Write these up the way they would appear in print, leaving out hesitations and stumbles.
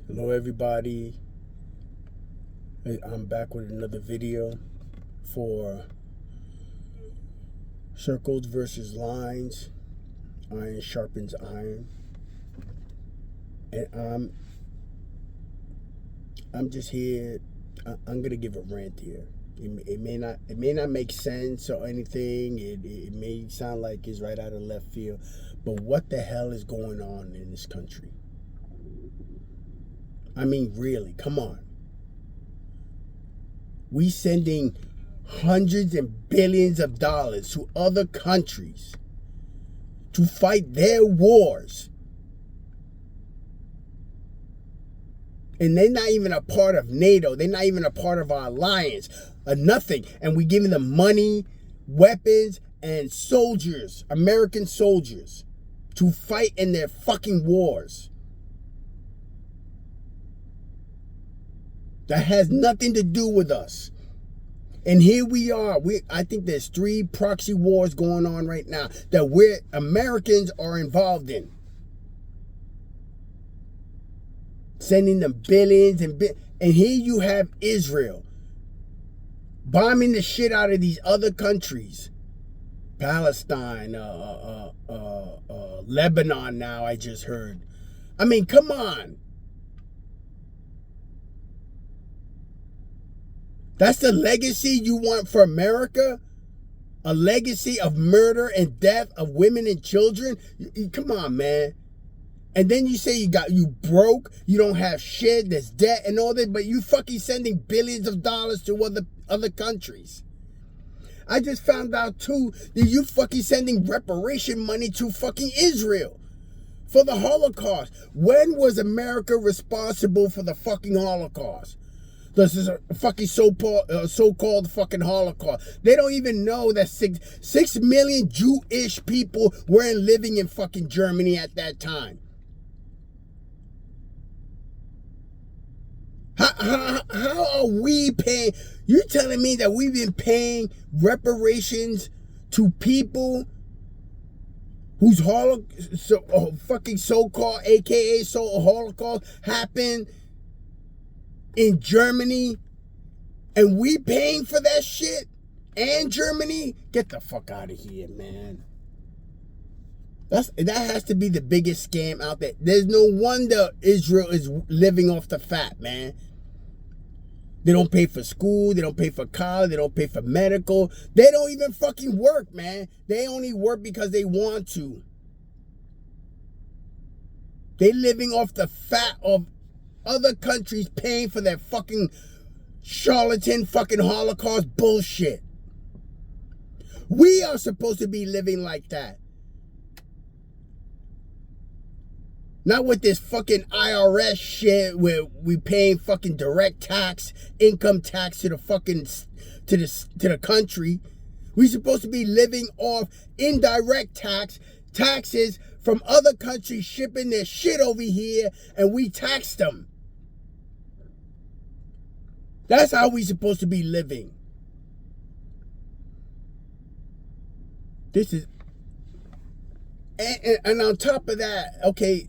Hello everybody, I'm back with another video for circles versus lines. Iron sharpens iron, and I'm just here. I'm gonna give a rant here. It may not make sense or anything. It may sound like it's right out of left field, but what the hell is going on in this country? I mean, really, come on. We sending hundreds and billions of dollars to other countries to fight their wars. And they're not even a part of NATO. They're not even a part of our alliance. Nothing. And we giving them money, weapons, and soldiers, American soldiers, to fight in their fucking wars. That has nothing to do with us. And here we are. I think there's 3 proxy wars going on right now that Americans are involved in. Sending them billions and here you have Israel bombing the shit out of these other countries. Palestine, Lebanon now, I just heard. I mean, come on. That's the legacy you want for America? A legacy of murder and death of women and children? Come on, man. And then you say you broke, you don't have shit, there's debt and all that, but you fucking sending billions of dollars to other countries. I just found out too that you fucking sending reparation money to fucking Israel for the Holocaust. When was America responsible for the fucking Holocaust? This is a fucking so-called fucking Holocaust. They don't even know that 6 million Jewish people weren't living in fucking Germany at that time. How are we paying? You're telling me that we've been paying reparations to people whose fucking so-called, aka Holocaust happened in Germany, and we paying for that shit? And Germany? Get the fuck out of here, man. That has to be the biggest scam out there. There's no wonder Israel is living off the fat, man. They don't pay for school, they don't pay for college, they don't pay for medical. They don't even fucking work, man. They only work because they want to. They living off the fat of other countries paying for their fucking charlatan fucking Holocaust bullshit. We are supposed to be living like that. Not with this fucking IRS shit where we paying fucking direct tax, income tax to the fucking to the country. We supposed to be living off indirect taxes from other countries shipping their shit over here, and we tax them. That's how we supposed to be living. This is, and on top of that, okay,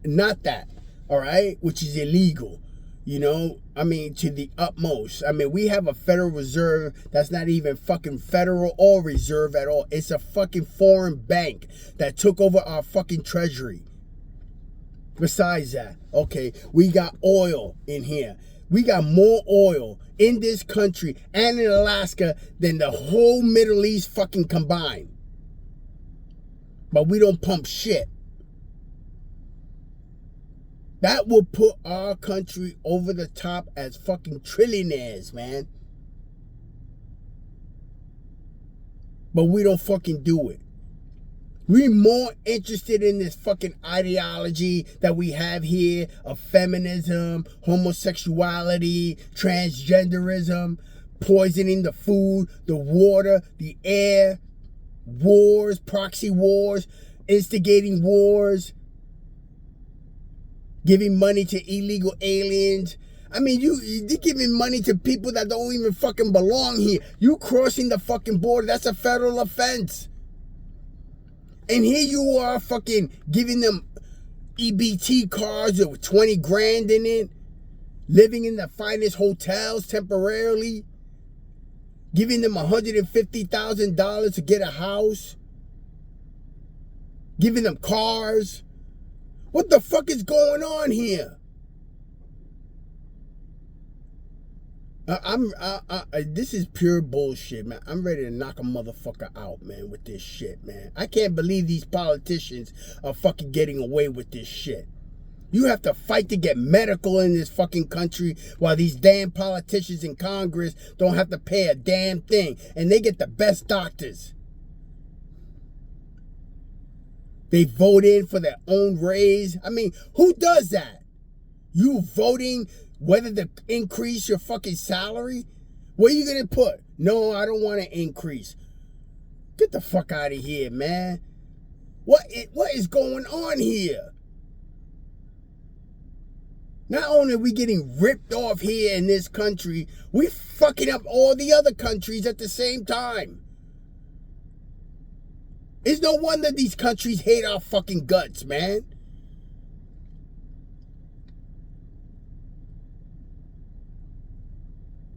not that, all right, which is illegal, you know, I mean, to the utmost. I mean, we have a Federal Reserve that's not even fucking federal or reserve at all. It's a fucking foreign bank that took over our fucking treasury. Besides that, okay, we got oil in here. We got more oil in this country and in Alaska than the whole Middle East fucking combined. But we don't pump shit. That will put our country over the top as fucking trillionaires, man. But we don't fucking do it. We're more interested in this fucking ideology that we have here of feminism, homosexuality, transgenderism, poisoning the food, the water, the air, wars, proxy wars, instigating wars, giving money to illegal aliens. I mean, you're giving money to people that don't even fucking belong here. You crossing the fucking border, that's a federal offense. And here you are fucking giving them EBT cars with 20 grand in it, living in the finest hotels temporarily, giving them $150,000 to get a house, giving them cars. What the fuck is going on here? This is pure bullshit, man. I'm ready to knock a motherfucker out, man, with this shit, man. I can't believe these politicians are fucking getting away with this shit. You have to fight to get medical in this fucking country while these damn politicians in Congress don't have to pay a damn thing. And they get the best doctors. They vote in for their own raise. I mean, who does that? You voting whether to increase your fucking salary? Where are you going to put? No, I don't want to increase. Get the fuck out of here, man. What is going on here? Not only are we getting ripped off here in this country, we're fucking up all the other countries at the same time. It's no wonder these countries hate our fucking guts, man.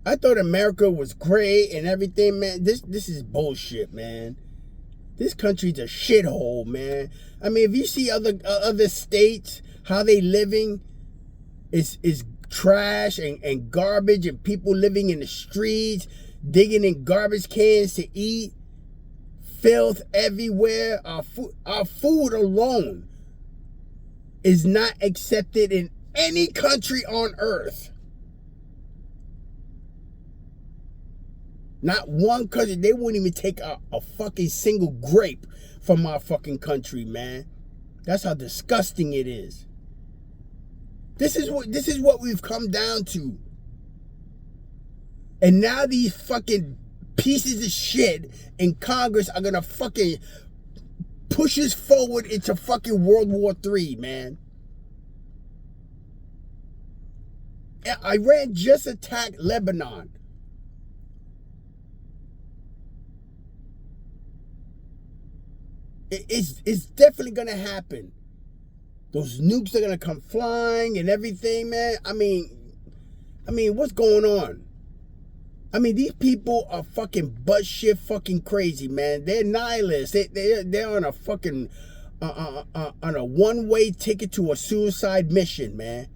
I thought America was great and everything, man. This is bullshit, man. This country's a shithole, man. I mean, if you see other states, how they living is trash and garbage, and people living in the streets, digging in garbage cans to eat, filth everywhere. Our food alone is not accepted in any country on earth. Not one country. They wouldn't even take a fucking single grape from our fucking country, man. That's how disgusting it is. This is what we've come down to. And now these fucking pieces of shit in Congress are gonna fucking push us forward into fucking World War III, man. Iran just attacked Lebanon. It's definitely gonna happen. Those nukes are gonna come flying and everything, man. I mean, what's going on? I mean, these people are fucking butt shit fucking crazy, man. They're nihilists. They're on a fucking on a one-way ticket to a suicide mission, man.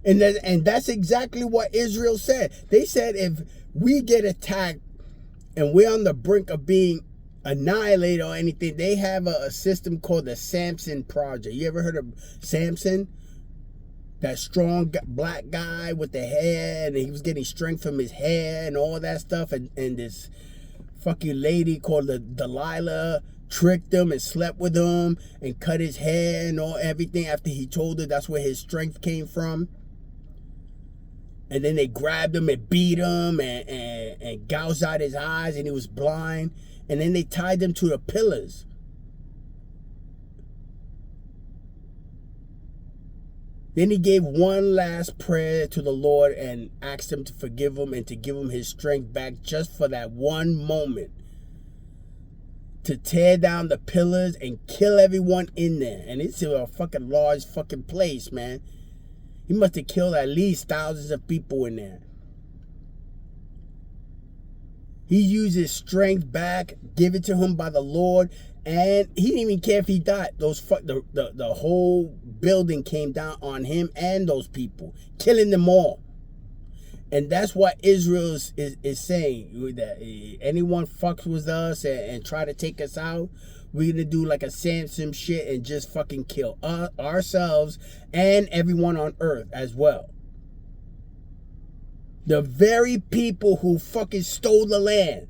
And that's exactly what Israel said. They said if we get attacked and we're on the brink of being annihilated or anything, they have a system called the Samson Project. You ever heard of Samson? That strong black guy with the hair, and he was getting strength from his hair and all that stuff. And this fucking lady called the Delilah tricked him and slept with him and cut his hair and everything after he told her that's where his strength came from. And then they grabbed him and beat him and gouged out his eyes, and he was blind. And then they tied them to the pillars. Then he gave one last prayer to the Lord and asked him to forgive him and to give him his strength back just for that one moment. To tear down the pillars and kill everyone in there. And it's a fucking large fucking place, man. He must have killed at least thousands of people in there. He used his strength back, given to him by the Lord, and he didn't even care if he died. The whole building came down on him and those people, killing them all. And that's what Israel is saying, that anyone fucks with us and try to take us out, we're going to do like a Samson shit and just fucking kill ourselves and everyone on earth as well. The very people who fucking stole the land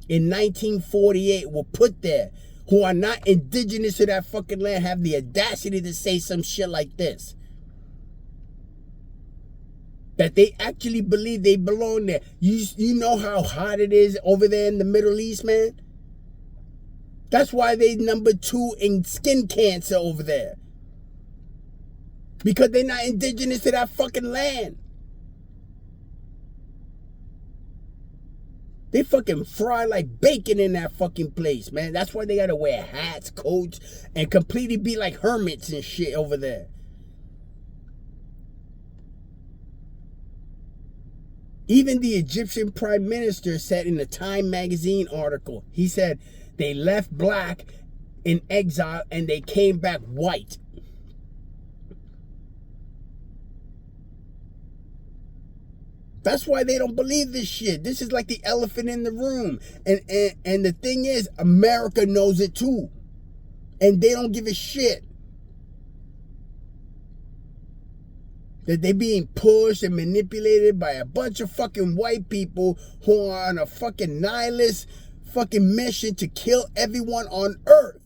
in 1948 were put there, who are not indigenous to that fucking land, have the audacity to say some shit like this. That they actually believe they belong there. You know how hot it is over there in the Middle East, man? That's why they number 2 in skin cancer over there. Because they're not indigenous to that fucking land. They fucking fry like bacon in that fucking place, man. That's why they gotta wear hats, coats, and completely be like hermits and shit over there. Even the Egyptian prime minister said in the Time magazine article, he said they left black in exile and they came back white. That's why they don't believe this shit. This is like the elephant in the room. And the thing is, America knows it too. And they don't give a shit. That they're being pushed and manipulated by a bunch of fucking white people who are on a fucking nihilist fucking mission to kill everyone on earth.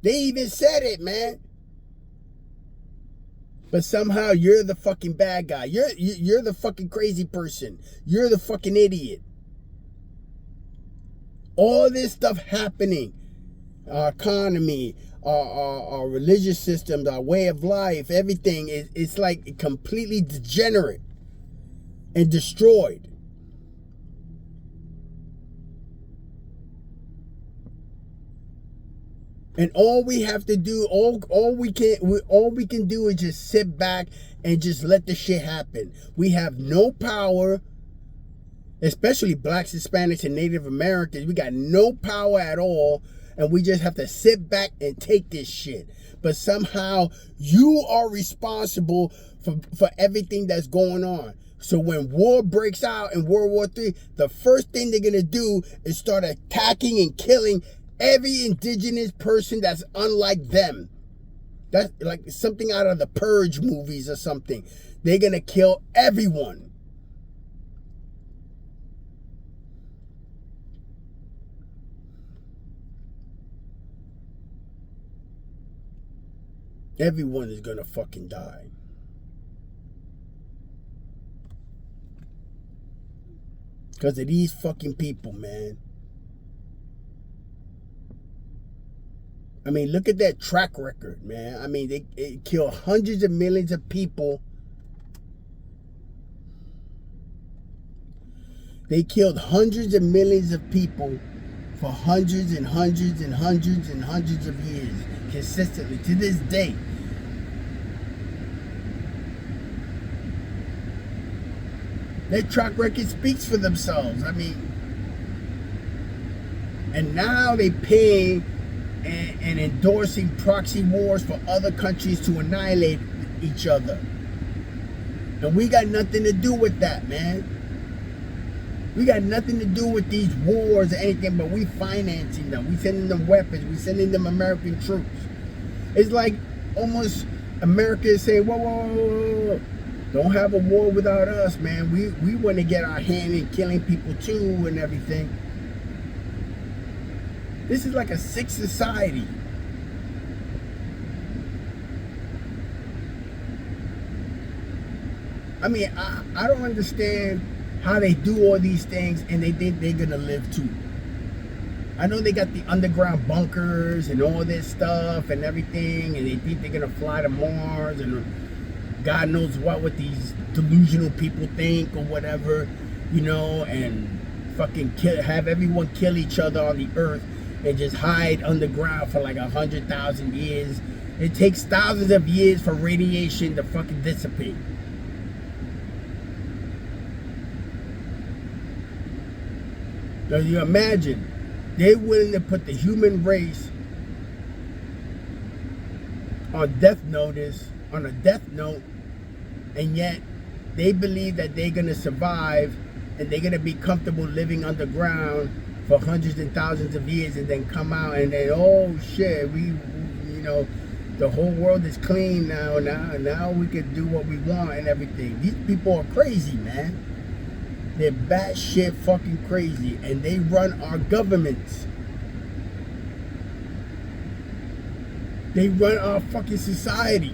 They even said it, man. But somehow you're the fucking bad guy. You're the fucking crazy person. You're the fucking idiot. All this stuff happening, our economy, our religious systems, our way of life, everything it's like completely degenerate and destroyed. And all we have to do, all we can do is just sit back and just let the shit happen. We have no power, especially blacks, Hispanics, and Native Americans. We got no power at all, and we just have to sit back and take this shit. But somehow you are responsible for everything that's going on. So when war breaks out in World War III, the first thing they're gonna do is start attacking and killing every indigenous person that's unlike them. That's like something out of the Purge movies or something. They're gonna kill everyone. Everyone is gonna fucking die. Because of these fucking people, man. I mean, look at that track record, man. I mean, they kill hundreds of millions of people. They killed hundreds of millions of people for hundreds and hundreds and hundreds and hundreds of years, consistently, to this day. Their track record speaks for themselves. I mean, and now they pay and endorsing proxy wars for other countries to annihilate each other. And we got nothing to do with that, man. We got nothing to do with these wars or anything, but we financing them. We sending them weapons. We sending them American troops. It's like almost America is saying, whoa, whoa, whoa, whoa. Don't have a war without us, man. We want to get our hand in killing people too and everything. This is like a sick society. I mean, I don't understand how they do all these things and they think they're going to live too. I know they got the underground bunkers and all this stuff and everything, and they think they're going to fly to Mars and God knows what these delusional people think or whatever, you know, and fucking have everyone kill each other on the earth and just hide underground for like 100,000 years. It takes thousands of years for radiation to fucking dissipate. So you imagine, they're willing to put the human race on death notice, on a death note, and yet they believe that they're going to survive and they're going to be comfortable living underground for hundreds and thousands of years and then come out and then, oh shit, we you know, the whole world is clean now we can do what we want and everything. These people are crazy, man. They're batshit fucking crazy, and they run our governments. They run our fucking society.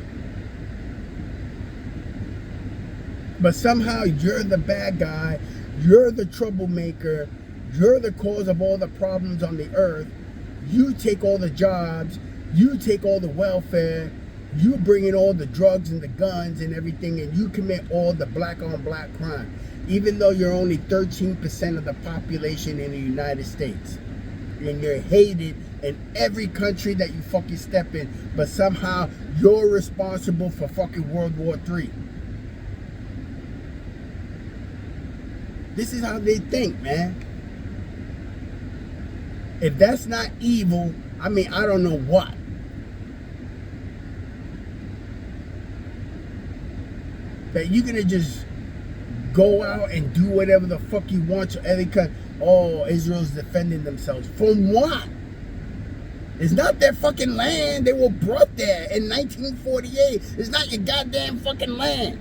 But somehow you're the bad guy, you're the troublemaker, you're the cause of all the problems on the earth. You take all the jobs, you take all the welfare, You bring in all the drugs and the guns and everything, and you commit all the black on black crime, even though you're only 13% of the population in the United States. And you're hated in every country that you fucking step in, but somehow you're responsible for fucking World War III. This is how they think, man. If that's not evil, I mean, I don't know what. That you're gonna just go out and do whatever the fuck you want to every country. Oh, Israel's defending themselves. From what? It's not their fucking land. They were brought there in 1948. It's not your goddamn fucking land.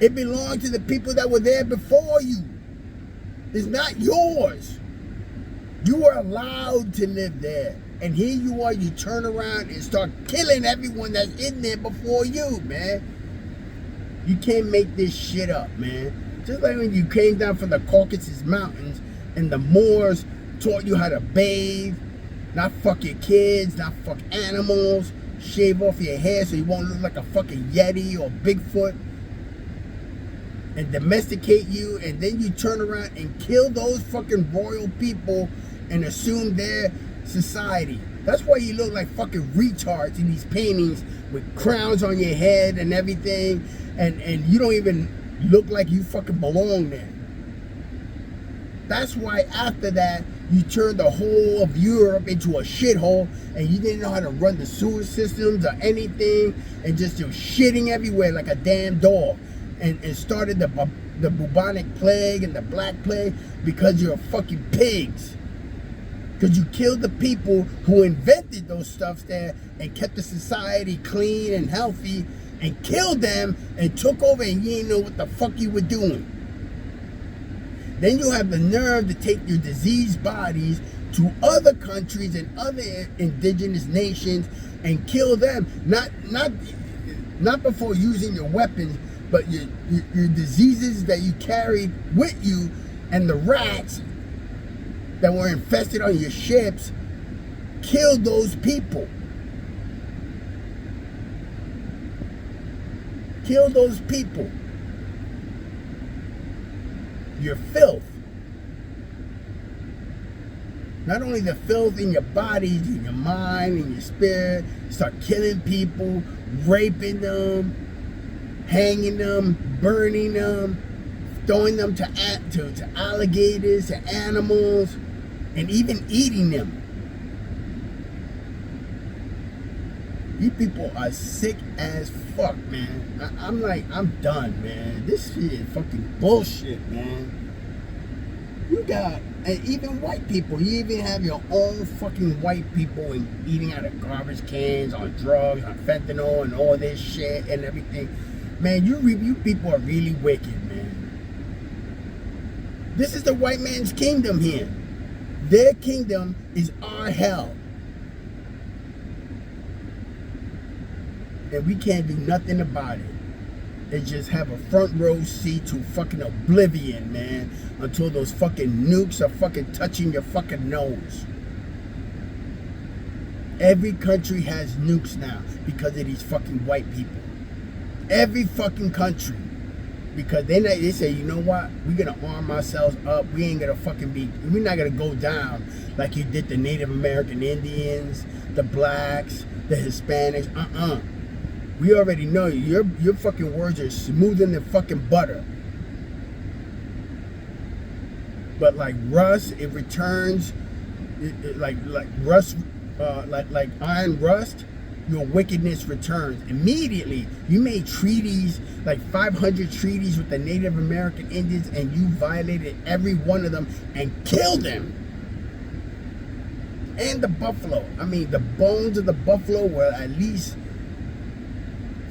It belonged to the people that were there before you. It's not yours. You were allowed to live there. And here you are, you turn around and start killing everyone that's in there before you, man. You can't make this shit up, man. Just like when you came down from the Caucasus Mountains and the Moors taught you how to bathe, not fuck your kids, not fuck animals, shave off your hair so you won't look like a fucking Yeti or Bigfoot, and domesticate you, and then you turn around and kill those fucking royal people and assume their society. That's why you look like fucking retards in these paintings with crowns on your head and everything, and you don't even look like you fucking belong there. That's why after that, you turned the whole of Europe into a shithole, and you didn't know how to run the sewer systems or anything, and just you're shitting everywhere like a damn dog, and started the bubonic plague and the black plague because you're fucking pigs. Because you killed the people who invented those stuffs there and kept the society clean and healthy, and killed them and took over, and you didn't know what the fuck you were doing. Then you have the nerve to take your diseased bodies to other countries and other indigenous nations and kill them. Not before using your weapons, but your diseases that you carried with you, and the rats that were infested on your ships killed those people. Kill those people. Your filth. Not only the filth in your body, in your mind, in your spirit. Start killing people, raping them, hanging them, burning them, throwing them to alligators, to animals, and even eating them. You people are sick as fuck, man. I'm done, man. This shit is fucking bullshit, man. You got, and even white people, you even have your own fucking white people and eating out of garbage cans, on drugs, on fentanyl, and all this shit and everything. Man, you people are really wicked, man. This is the white man's kingdom here. Their kingdom is our hell. And we can't do nothing about it. They just have a front row seat to fucking oblivion, man, until those fucking nukes are fucking touching your fucking nose. Every country has nukes now because of these fucking white people. Every fucking country. Because they say, you know what? We're going to arm ourselves up. We ain't going to we're not going to go down like you did the Native American Indians, the blacks, the Hispanics. We already know your fucking words are smoother than fucking butter. But like rust, it returns, like rust, like iron rust. Your wickedness returns immediately. You made treaties, like 500 treaties with the Native American Indians, and you violated every one of them and killed them. And the buffalo. I mean, the bones of the buffalo were at least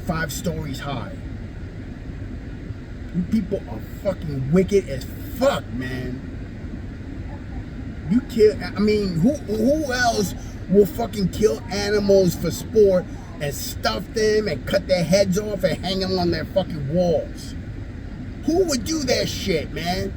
5 stories high. You people are fucking wicked as fuck, man. You kill, I mean, who else will fucking kill animals for sport and stuff them and cut their heads off and hang them on their fucking walls? Who would do that shit, man?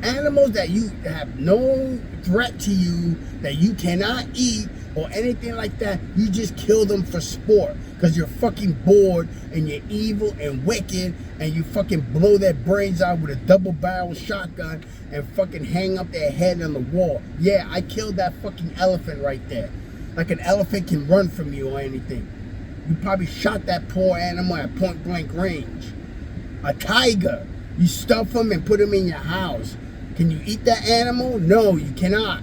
Animals that you have no threat to you, that you cannot eat, or anything like that. You just kill them for sport because you're fucking bored and you're evil and wicked, and you fucking blow their brains out with a double barrel shotgun and fucking hang up their head on the wall. Yeah, I killed that fucking elephant right there. Like an elephant can run from you or anything. You probably shot that poor animal at point blank range. A tiger, you stuff him and put him in your house. Can you eat that animal? No, you cannot.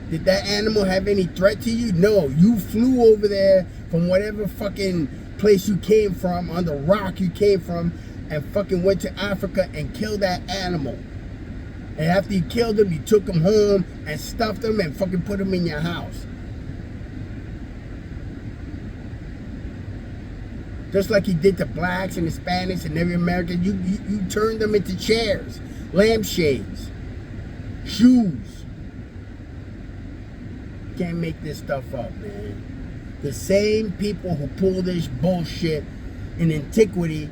Did that animal have any threat to you? No, you flew over there from whatever fucking place you came from, on the rock you came from, and fucking went to Africa and killed that animal. And after you killed him, you took him home and stuffed him and fucking put him in your house. Just like you did to blacks and Hispanics and every American, you turned them into chairs, lampshades, shoes. You can't make this stuff up, man. The same people who pull this bullshit in antiquity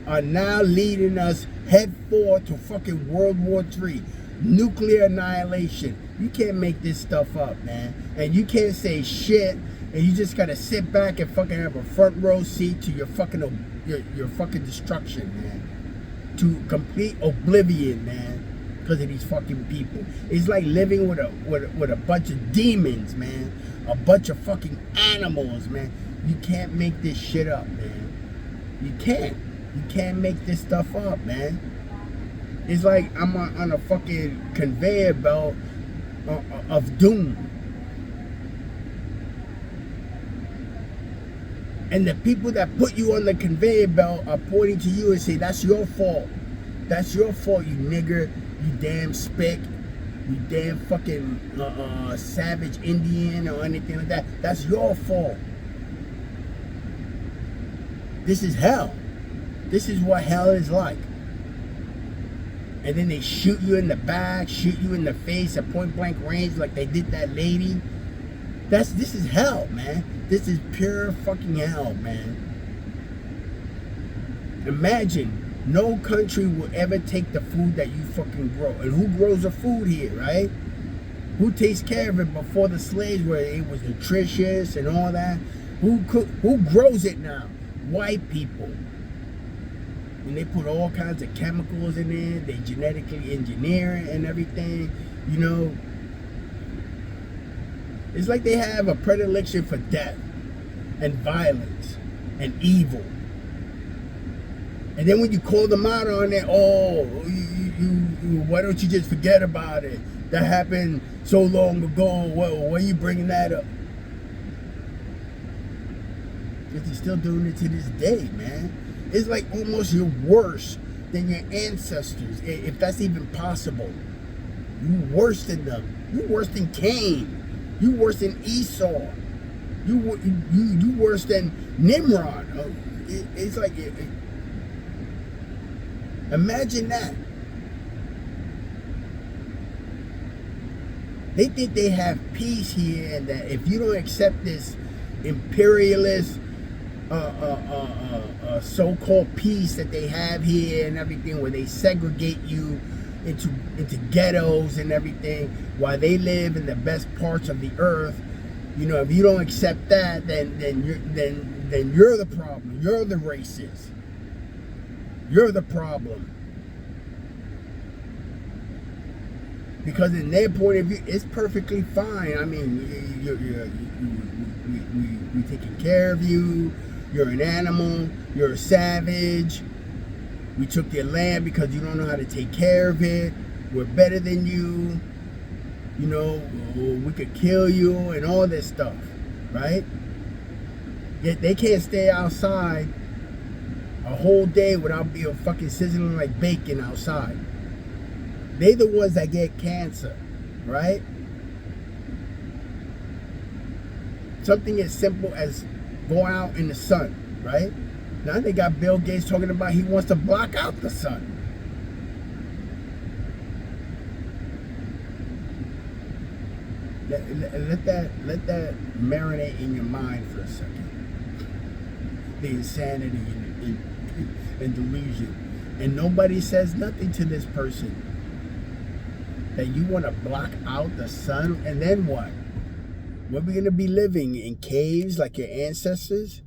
are now leading us head forward to fucking World War III. Nuclear annihilation. You can't make this stuff up, man. And you can't say shit. And you just gotta sit back and fucking have a front row seat to your fucking destruction, man. To complete oblivion, man, because of these fucking people. It's like living with a bunch of demons, man. A bunch of fucking animals, man. You can't make this shit up, man. You can't. You can't make this stuff up, man. It's like I'm on a fucking conveyor belt of doom. And the people that put you on the conveyor belt are pointing to you and say, that's your fault. That's your fault, you nigger, you damn spick, you damn fucking savage Indian or anything like that. That's your fault. This is hell. This is what hell is like. And then they shoot you in the back, shoot you in the face at point blank range like they did that lady. This is hell, man. This is pure fucking hell, man. Imagine no country will ever take the food that you fucking grow. And who grows the food here, right? Who takes care of it before the slaves where it was nutritious and all that? Who grows it now? White people. And they put all kinds of chemicals in it. They genetically engineer it and everything, you know. It's like they have a predilection for death and violence and evil. And then when you call them out on it, oh, why don't you just forget about it? That happened so long ago. Why are you bringing that up? Because you're still doing it to this day, man. It's like almost you're worse than your ancestors, if that's even possible. You're worse than them. You're worse than Cain. You worse than Esau. You worse than Nimrod. It's like, imagine that. They think they have peace here, and that if you don't accept this imperialist so-called peace that they have here and everything, where they segregate you into ghettos and everything while they live in the best parts of the earth, you know, if you don't accept that, then you're the problem. You're the racist. You're the problem. Because in their point of view, it's perfectly fine. I mean, we taking care of you. You're an animal. You're a savage. We took your land because you don't know how to take care of it. We're better than you. You know, we could kill you and all this stuff, right? Yet they can't stay outside a whole day without being fucking sizzling like bacon outside. They're the ones that get cancer, right? Something as simple as going out in the sun, right? Now they got Bill Gates talking about he wants to block out the sun. Let that marinate in your mind for a second. The insanity and delusion. And nobody says nothing to this person. That you want to block out the sun, and then what? What are we gonna be living in caves like your ancestors?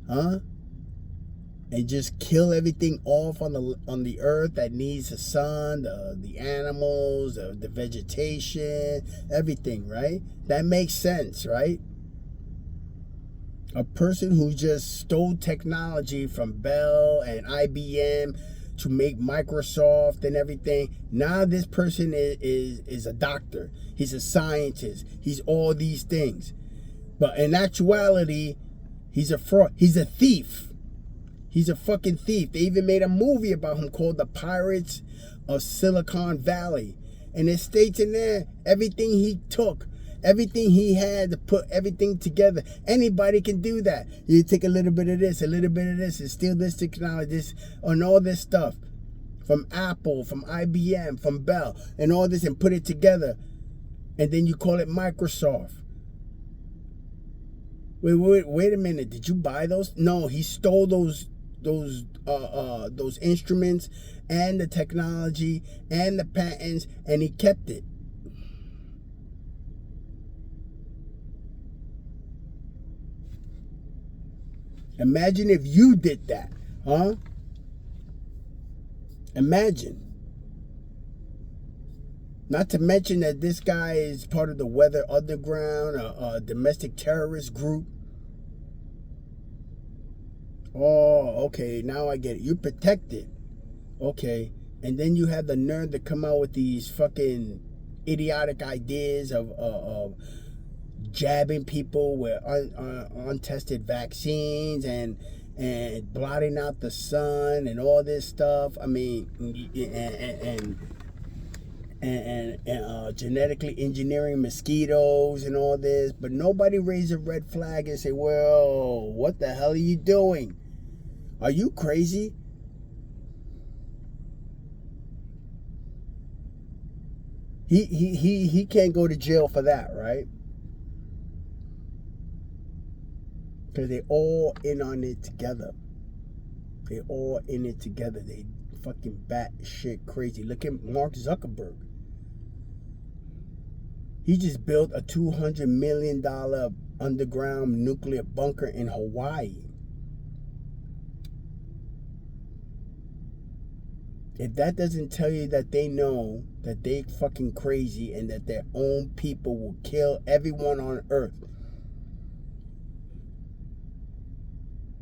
Huh? And just kill everything off on the earth that needs the sun, the animals, the vegetation, everything, right? That makes sense, right? A person who just stole technology from Bell and IBM to make Microsoft and everything. Now this person is a doctor. He's a scientist. He's all these things. But in actuality, he's a fraud. He's a thief. He's a fucking thief. They even made a movie about him called The Pirates of Silicon Valley. And it states in there everything he took, everything he had to put everything together. Anybody can do that. You take a little bit of this, a little bit of this, and steal this technology, this, and all this stuff from Apple, from IBM, from Bell, and all this, and put it together. And then you call it Microsoft. Wait a minute. Did you buy those? No, he stole those instruments and the technology and the patents, and he kept it. Imagine if you did that, huh? Imagine. Not to mention that this guy is part of the Weather Underground, a domestic terrorist group. Oh, okay, now I get it. You protect it. Okay. And then you have the nerve to come out with these fucking idiotic ideas of jabbing people with untested vaccines and blotting out the sun and all this stuff. I mean, and genetically engineering mosquitoes and all this. But nobody raised a red flag and say, well, what the hell are you doing? Are you crazy? He can't go to jail for that, right? Because they all in on it together. They all in it together. They fucking bat shit crazy. Look at Mark Zuckerberg. He just built a $200 million underground nuclear bunker in Hawaii. If that doesn't tell you that they know that they fucking crazy and that their own people will kill everyone on earth.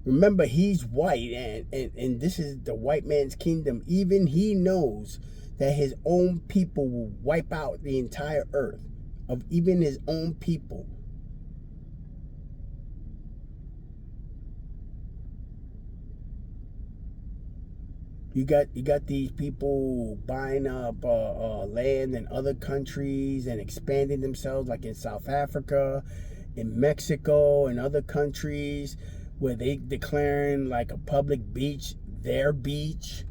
Remember, he's white, and this is the white man's kingdom. Even he knows that his own people will wipe out the entire earth of even his own people. You got these people buying up land in other countries and expanding themselves, like in South Africa, in Mexico, and other countries, where they declaring like a public beach their beach,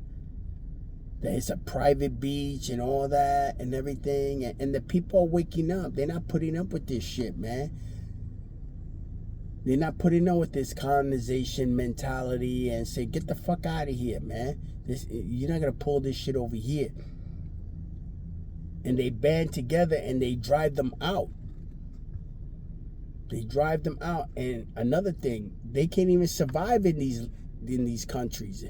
that it's a private beach and all that and everything. And the people are waking up. They're not putting up with this shit, man. They're not putting up with this colonization mentality and say, get the fuck out of here, man. You're not going to pull this shit over here. And they band together and they drive them out. They drive them out. And another thing, they can't even survive in these countries.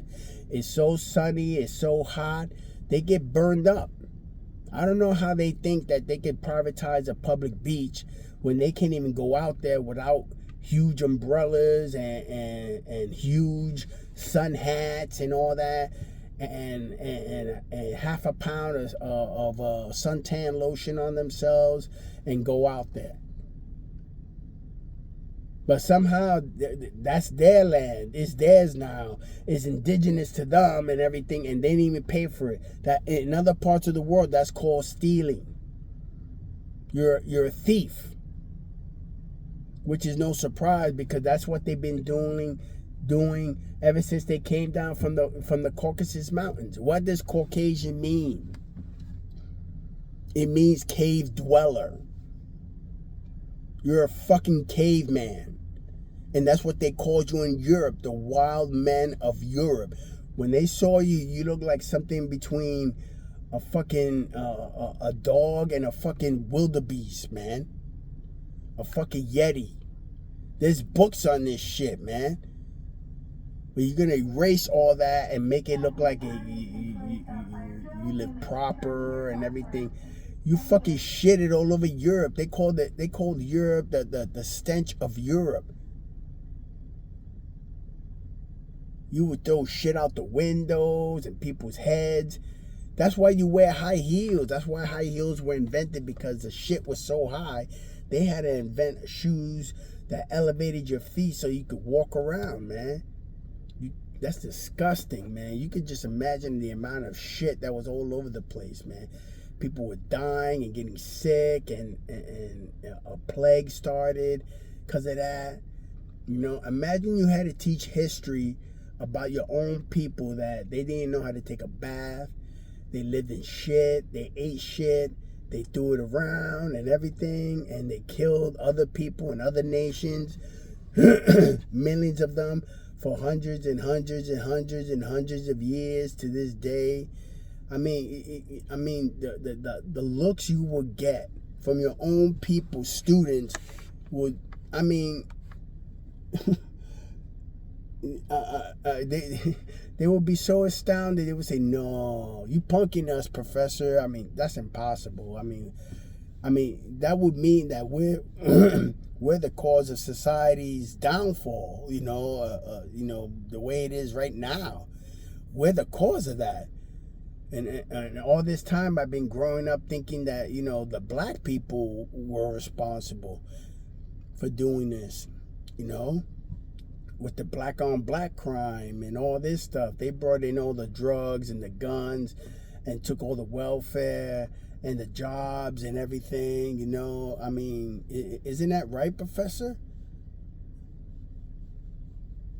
It's so sunny, it's so hot, they get burned up. I don't know how they think that they could privatize a public beach when they can't even go out there without huge umbrellas and huge sun hats and all that, and half a pound of suntan lotion on themselves and go out there. But somehow that's their land. It's theirs now. It's indigenous to them and everything, and they didn't even pay for it. That in other parts of the world, that's called stealing. You're a thief, which is no surprise because that's what they've been doing ever since they came down from the Caucasus Mountains. What does Caucasian mean? It means cave dweller. You're a fucking caveman. And that's what they called you in Europe, the wild men of Europe. When they saw you, you looked like something between a fucking a dog and a fucking wildebeest, man. a fucking Yeti. There's books on this shit, man. But you're gonna erase all that and make it look like you live proper and everything. You fucking shitted all over Europe. They called Europe the stench of Europe. You would throw shit out the windows and people's heads. That's why you wear high heels. That's why high heels were invented, because the shit was so high. They had to invent shoes that elevated your feet so you could walk around, man. That's disgusting, man. You could just imagine the amount of shit that was all over the place, man. People were dying and getting sick, and a plague started because of that. You know, imagine you had to teach history about your own people that they didn't know how to take a bath. They lived in shit. They ate shit. They threw it around and everything, and they killed other people in other nations, millions of them, for hundreds and hundreds and hundreds and hundreds of years to this day. I mean, the looks you would get from your own people, students, would, I mean, they would be so astounded. They would say, "No, you punking us, professor." I mean, that's impossible. I mean, that would mean that we're we're the cause of society's downfall. You know, the way it is right now, we're the cause of that. And all this time, I've been growing up thinking that, you know, the black people were responsible for doing this. You know, with the black on black crime and all this stuff. They brought in all the drugs and the guns and took all the welfare and the jobs and everything, you know. I mean, isn't that right, Professor?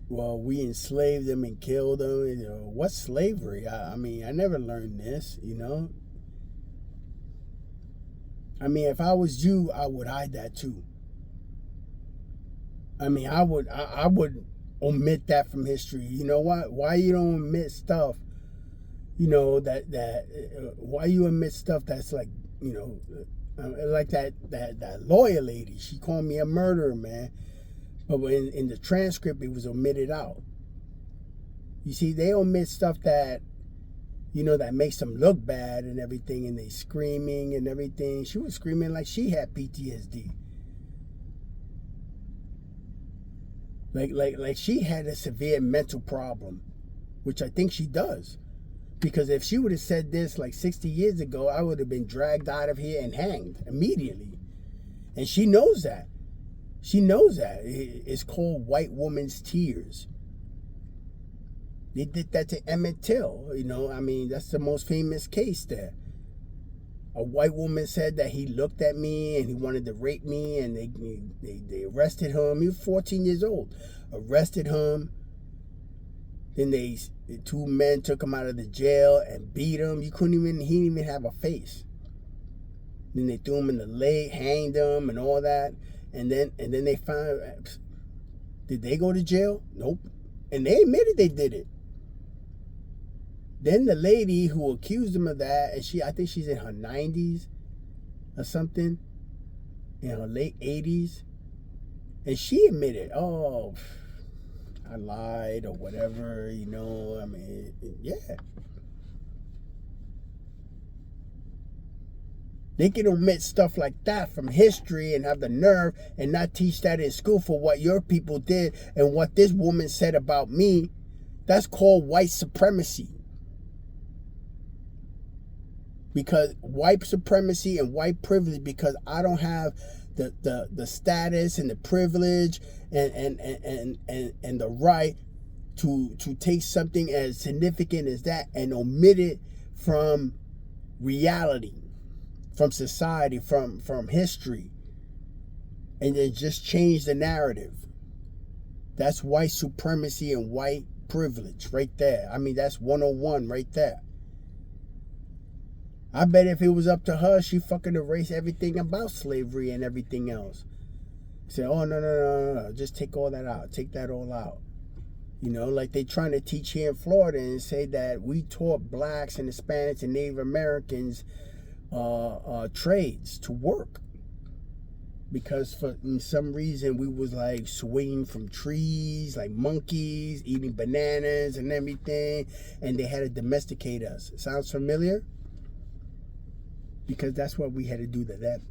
Well, we enslaved them and killed them. You know, what's slavery? I mean, I never learned this, you know. I mean, if I was you, I would hide that too. I mean, I would omit that from history. You know what? Why you don't omit stuff? You know why you omit stuff that's like, you know, like that lawyer lady. She called me a murderer, man. But in the transcript, it was omitted out. You see, they omit stuff that, you know, that makes them look bad and everything, and they screaming and everything. She was screaming like she had PTSD. Like she had a severe mental problem, which I think she does. Because if she would have said this like 60 years ago, I would have been dragged out of here and hanged immediately. And she knows that. She knows that. It's called white woman's tears. They did that to Emmett Till. You know, I mean, that's the most famous case there. A white woman said that he looked at me and he wanted to rape me, and they arrested him. He was 14 years old. Arrested him. Then the two men took him out of the jail and beat him. He didn't even have a face. Then they threw him in the lake, hanged him and all that. And then they found, did they go to jail? Nope. And they admitted they did it. Then the lady who accused him of that, and I think she's in her 90s or something, in her late 80s, and she admitted, oh, I lied or whatever, you know. I mean, yeah. They can omit stuff like that from history and have the nerve and not teach that in school for what your people did and what this woman said about me. That's called white supremacy. Because white supremacy and white privilege, because I don't have the status and the privilege and the right to take something as significant as that and omit it from reality, from society, from history, and then just change the narrative. That's white supremacy and white privilege right there. I mean, that's 101 right there. I bet if it was up to her, she'd fucking erase everything about slavery and everything else. Say, oh, no, just take all that out. Take that all out. You know, like they trying to teach here in Florida and say that we taught blacks and Hispanics and Native Americans trades to work. because for some reason we was like swinging from trees like monkeys, eating bananas and everything, and they had to domesticate us. Sounds familiar? Because that's what we had to do to them.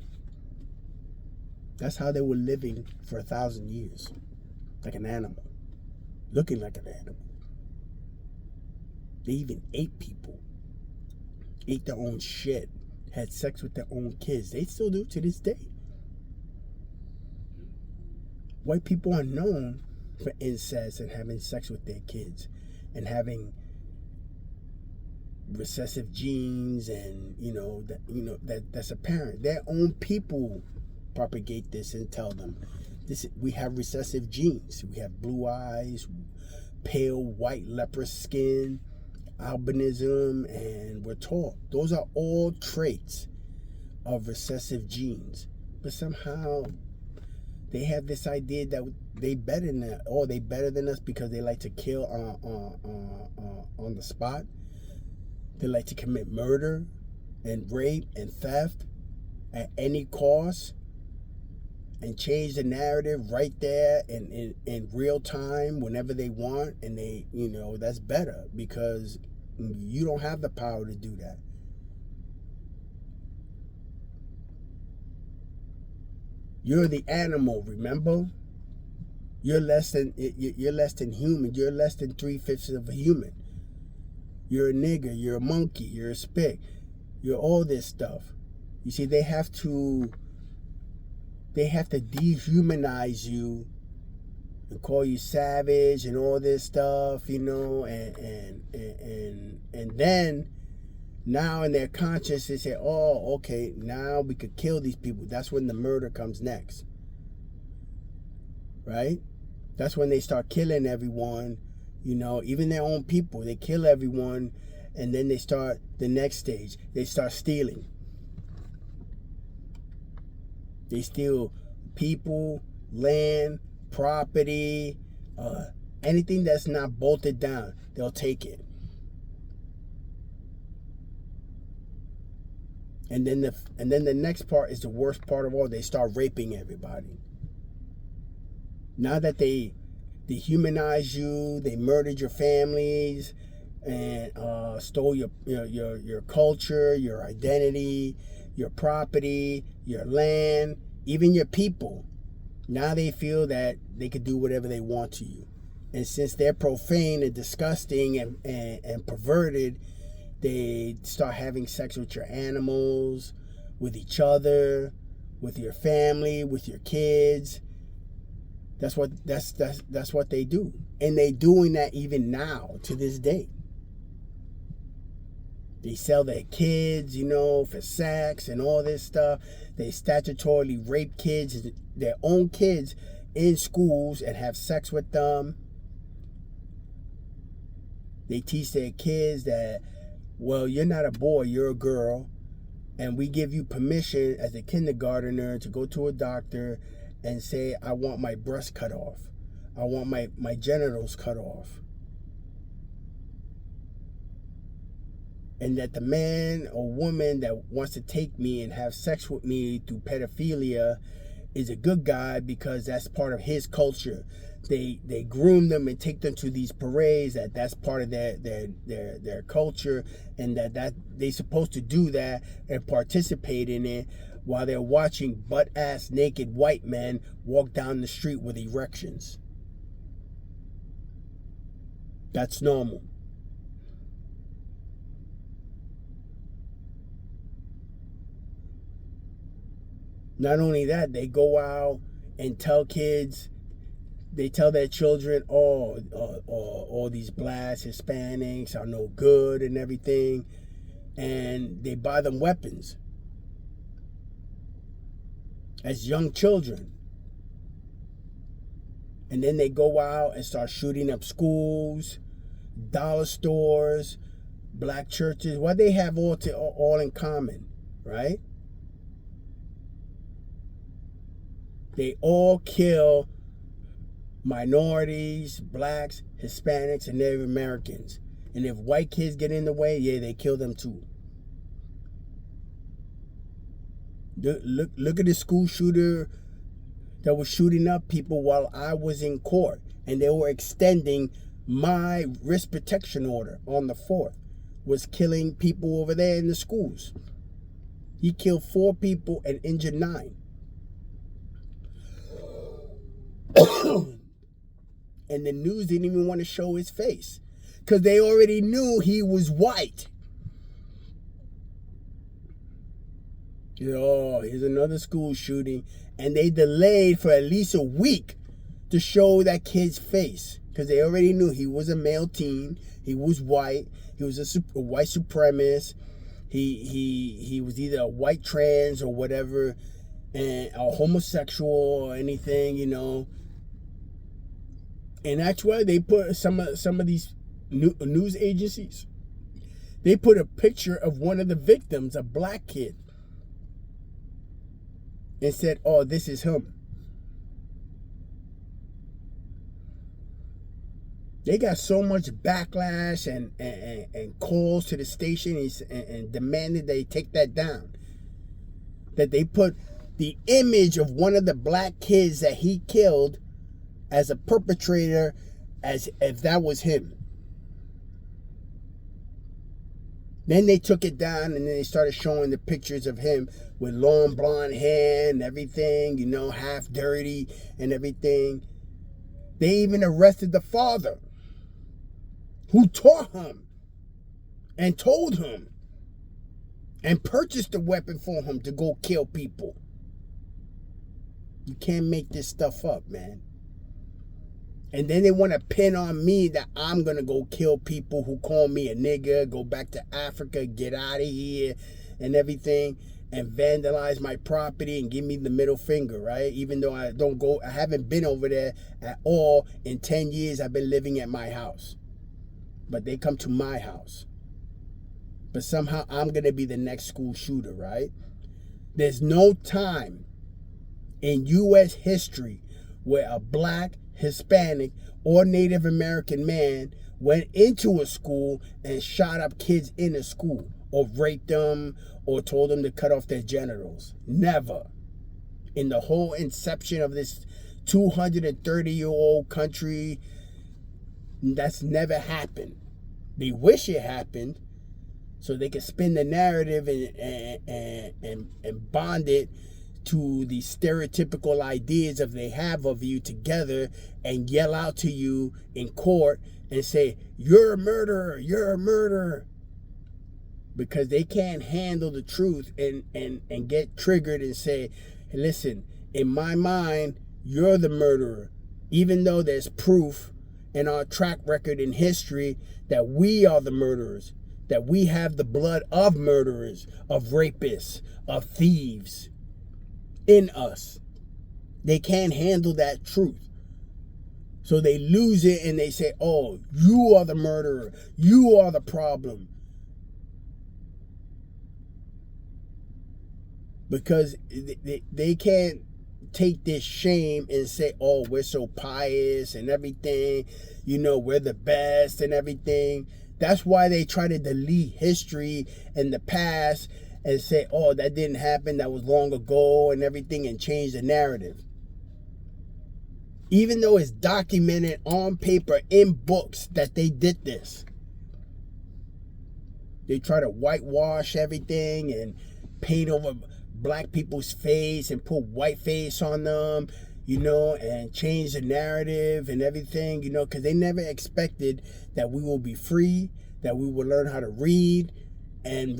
That's how they were living for 1,000 years, like an animal, looking like an animal. They even ate people, ate their own shit, had sex with their own kids. They still do to this day. White people are known for incest and having sex with their kids and having recessive genes, and that's apparent. Their own people propagate this and tell them this: we have recessive genes. We have blue eyes, pale white leprous skin, albinism, and we're tall. Those are all traits of recessive genes. But somehow they have this idea that they better than us because they like to kill on the spot. They like to commit murder and rape and theft at any cost and change the narrative right there in real time whenever they want. And they, that's better because you don't have the power to do that. You're the animal, remember? You're less than human. You're less than 3/5 of a human. You're a nigger, you're a monkey, you're a spick, you're all this stuff. You see, they have to dehumanize you and call you savage and all this stuff, and then now in their conscience they say, oh, okay, now we could kill these people. That's when the murder comes next. Right? That's when they start killing everyone. Even their own people, they kill everyone, and then they start the next stage. They start stealing. They steal people, land, property, anything that's not bolted down, they'll take it. And then the next part is the worst part of all. They start raping everybody. Now that they dehumanized you, they murdered your families, and stole your culture, your identity, your property, your land, even your people. Now they feel that they could do whatever they want to you. And since they're profane and disgusting and perverted, they start having sex with your animals, with each other, with your family, with your kids. That's what they do. And they doing that even now to this day. They sell their kids, for sex and all this stuff. They statutorily rape kids, their own kids, in schools and have sex with them. They teach their kids that, well, you're not a boy, you're a girl, and we give you permission as a kindergartner to go to a doctor and say, I want my breast cut off. I want my genitals cut off. And that the man or woman that wants to take me and have sex with me through pedophilia is a good guy because that's part of his culture. They groom them and take them to these parades. That's part of their culture, and that they're supposed to do that and participate in it while they're watching butt-ass naked white men walk down the street with erections. That's normal. Not only that, they go out and tell kids, they tell their children, all these blacks, Hispanics are no good and everything, and they buy them weapons as young children. And then they go out and start shooting up schools, dollar stores, black churches. What they have all in common, right? They all kill minorities, blacks, Hispanics, and Native Americans. And if white kids get in the way, yeah, they kill them too. Look at the school shooter that was shooting up people while I was in court, and they were extending my risk protection order on the 4th, was killing people over there in the schools. He killed 4 people and injured 9. And the news didn't even want to show his face because they already knew he was white. Oh, here's another school shooting. And they delayed for at least a week to show that kid's face because they already knew he was a male teen. He was white. He was a white supremacist. He was either a white trans or whatever, and a homosexual or anything, you know. And that's why they put some of these news agencies. They put a picture of one of the victims, a black kid, and said, "Oh, this is him." They got so much backlash and calls to the station and demanded they take that down, that they put the image of one of the black kids that he killed as a perpetrator, as if that was him. Then they took it down, and then they started showing the pictures of him with long blonde hair and everything, you know, half dirty and everything. They even arrested the father who taught him and told him and purchased the weapon for him to go kill people. You can't make this stuff up, man. And then they want to pin on me that I'm going to go kill people who call me a nigger, go back to Africa, get out of here and everything, and vandalize my property and give me the middle finger, right? Even though I haven't been over there at all in 10 years. I've been living at my house. But they come to my house. But somehow I'm going to be the next school shooter, right? There's no time in U.S. history where a black, Hispanic, or Native American man went into a school and shot up kids in a school, or raped them, or told them to cut off their genitals. Never. In the whole inception of this 230-year-old country, that's never happened. They wish it happened so they could spin the narrative and bond it to the stereotypical ideas of they have of you together, and yell out to you in court and say, "You're a murderer, you're a murderer." Because they can't handle the truth and get triggered and say, "Hey, listen, in my mind, you're the murderer." Even though there's proof in our track record in history that we are the murderers, that we have the blood of murderers, of rapists, of thieves in us. They can't handle that truth. So they lose it and they say, "Oh, you are the murderer. You are the problem." Because they can't take this shame and say, "Oh, we're so pious and everything. You know, we're the best and everything." That's why they try to delete history and the past and say, "Oh, that didn't happen, that was long ago," and everything, and change the narrative. Even though it's documented on paper in books that they did this. They try to whitewash everything and paint over black people's face and put white face on them, you know, and change the narrative and everything, you know, because they never expected that we will be free, that we will learn how to read and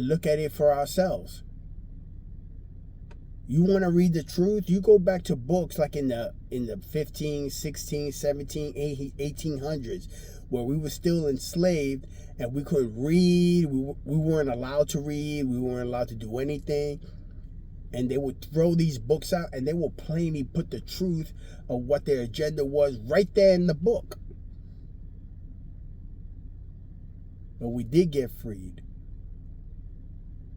look at it for ourselves. You want to read the truth? You go back to books like in the 15, 16, 17, 1800s, where we were still enslaved and we couldn't read. We weren't allowed to read. We weren't allowed to do anything. And they would throw these books out and they will plainly put the truth of what their agenda was right there in the book. But we did get freed.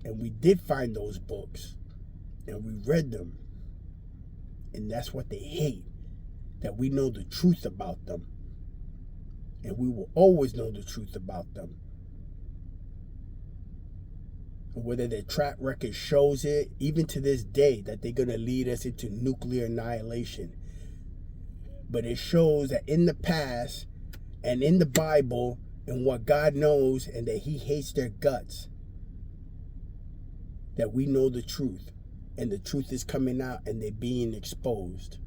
And we did find those books. And we read them. And that's what they hate. That we know the truth about them. And we will always know the truth about them. or whether their track record shows it, even to this day, that they're going to lead us into nuclear annihilation. But it shows that in the past and in the Bible and what God knows, and that he hates their guts, that we know the truth, and the truth is coming out and they're being exposed.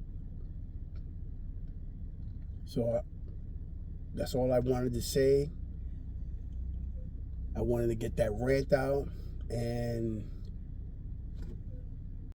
So that's all I wanted to say. I wanted to get that rant out, and